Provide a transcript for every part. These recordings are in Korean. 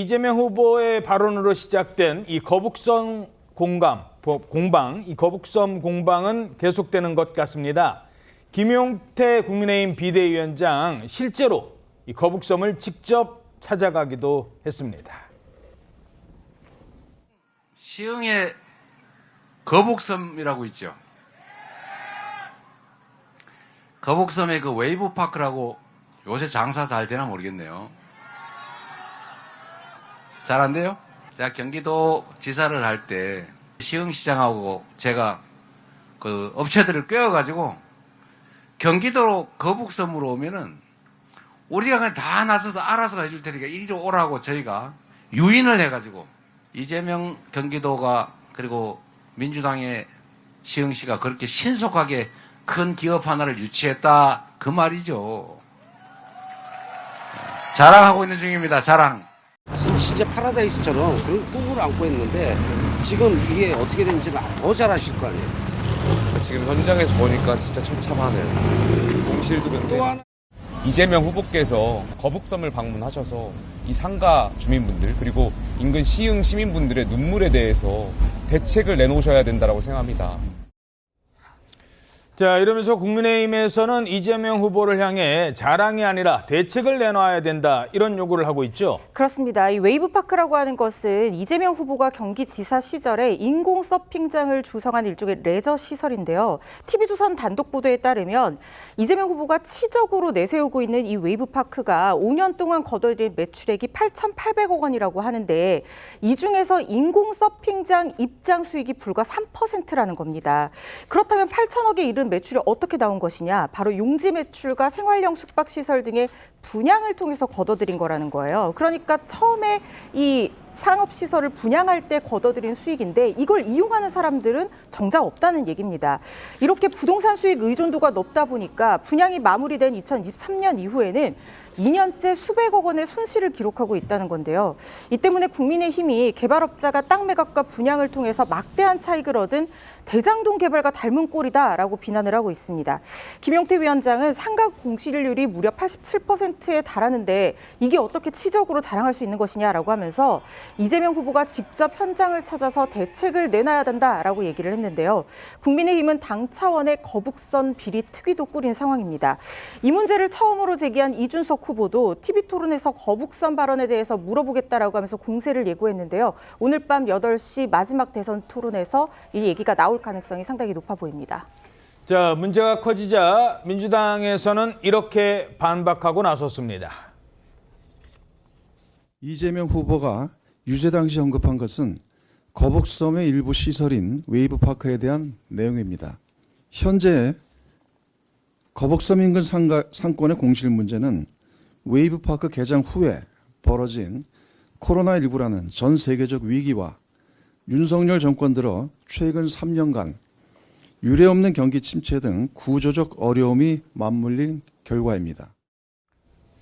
이재명 후보의 발언으로 시작된 이 거북선 공방, 이 거북선 공방은 계속되는 것 같습니다. 김용태 국민의힘 비대위원장 실제로 이 거북섬을 직접 찾아가기도 했습니다. 시흥에 거북섬이라고 있죠. 거북섬에 그 웨이브파크라고 요새 장사 잘 되나 모르겠네요. 잘 안 돼요? 제가 경기도 지사를 할 때 시흥시장하고 제가 그 업체들을 꿰어가지고 경기도로 거북섬으로 오면은 우리가 그냥 다 나서서 알아서 해줄 테니까 이리로 오라고 저희가 유인을 해가지고 이재명 경기도가 그리고 민주당의 시흥시가 그렇게 신속하게 큰 기업 하나를 유치했다 그 말이죠. 자랑하고 있는 중입니다. 자랑. 진짜 파라다이스처럼 그런 꿈을 안고 있는데 지금 이게 어떻게 되는지는 더 잘하실 거 아니에요. 지금 현장에서 보니까 진짜 처참하네요. 공실도 근데 이재명 후보께서 거북섬을 방문하셔서 이 상가 주민분들 그리고 인근 시흥 시민분들의 눈물에 대해서 대책을 내놓으셔야 된다고 생각합니다. 자, 이러면서 국민의힘에서는 이재명 후보를 향해 자랑이 아니라 대책을 내놔야 된다 이런 요구를 하고 있죠. 그렇습니다. 이 웨이브파크라고 하는 것은 이재명 후보가 경기지사 시절에 인공 서핑장을 조성한 일종의 레저 시설인데요. TV조선 단독 보도에 따르면 이재명 후보가 치적으로 내세우고 있는 이 웨이브파크가 5년 동안 거둬들인 매출액이 8,800억 원이라고 하는데 이 중에서 인공 서핑장 입장 수익이 불과 3%라는 겁니다. 그렇다면 8천억에 이른 매출이 어떻게 나온 것이냐? 바로 용지 매출과 생활형 숙박시설 등의 분양을 통해서 거둬들인 거라는 거예요. 그러니까 처음에 이 상업시설을 분양할 때 거둬들인 수익인데 이걸 이용하는 사람들은 정작 없다는 얘기입니다. 이렇게 부동산 수익 의존도가 높다 보니까 분양이 마무리된 2023년 이후에는 2년째 수백억 원의 손실을 기록하고 있다는 건데요. 이 때문에 국민의힘이 개발업자가 땅 매각과 분양을 통해서 막대한 차익을 얻은 대장동 개발과 닮은 꼴이다라고 비난을 하고 있습니다. 김용태 위원장은 상가 공실률이 무려 87%에 달하는데 이게 어떻게 치적으로 자랑할 수 있는 것이냐라고 하면서 이재명 후보가 직접 현장을 찾아서 대책을 내놔야 된다라고 얘기를 했는데요. 국민의힘은 당 차원의 거북선 비리 특위도 꾸린 상황입니다. 이 문제를 처음으로 제기한 이준석 후보도 TV토론에서 거북선 발언에 대해서 물어보겠다라고 하면서 공세를 예고했는데요. 오늘 밤 8시 마지막 대선 토론에서 이 얘기가 나올 가능성이 상당히 높아 보입니다. 자, 문제가 커지자 민주당에서는 이렇게 반박하고 나섰습니다. 이재명 후보가 유세 당시 언급한 것은 거북섬의 일부 시설인 웨이브파크에 대한 내용입니다. 현재 거북섬 인근 상권의 공실 문제는 웨이브파크 개장 후에 벌어진 코로나19라는 전 세계적 위기와 윤석열 정권 들어 최근 3년간 유례없는 경기 침체 등 구조적 어려움이 맞물린 결과입니다.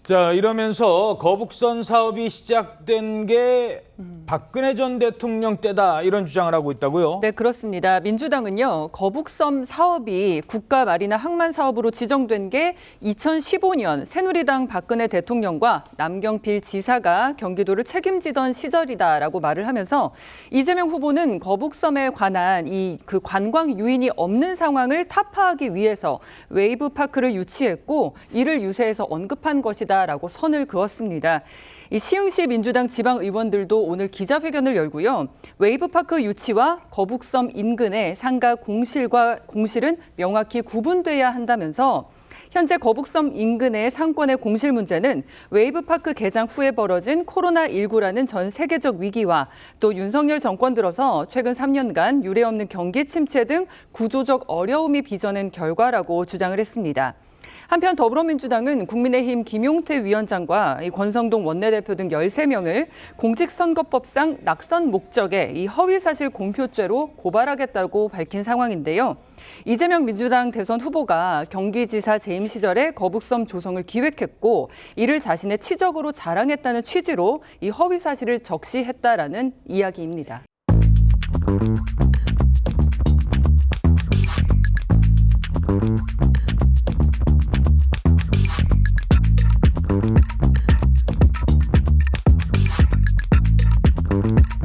자, 이러면서 거북선 사업이 시작된 게 박근혜 전 대통령 때다 이런 주장을 하고 있다고요? 네, 그렇습니다. 민주당은요, 거북섬 사업이 국가마리나 항만 사업으로 지정된 게 2015년 새누리당 박근혜 대통령과 남경필 지사가 경기도를 책임지던 시절이다라고 말을 하면서 이재명 후보는 거북섬에 관한 그 관광 유인이 없는 상황을 타파하기 위해서 웨이브파크를 유치했고 이를 유세에서 언급한 것이다라고 선을 그었습니다. 이 시흥시 민주당 지방 의원들도 오늘 기자회견을 열고요. 웨이브파크 유치와 거북섬 인근의 상가 공실은 명확히 구분돼야 한다면서 현재 거북섬 인근의 상권의 공실 문제는 웨이브파크 개장 후에 벌어진 코로나19라는 전 세계적 위기와 또 윤석열 정권 들어서 최근 3년간 유례없는 경기 침체 등 구조적 어려움이 빚어낸 결과라고 주장을 했습니다. 한편 더불어민주당은 국민의힘 김용태 위원장과 권성동 원내대표 등 13명을 공직선거법상 낙선 목적의 이 허위사실 공표죄로 고발하겠다고 밝힌 상황인데요. 이재명 민주당 대선 후보가 경기지사 재임 시절에 거북섬 조성을 기획했고 이를 자신의 치적으로 자랑했다는 취지로 이 허위사실을 적시했다라는 이야기입니다. 있습니다.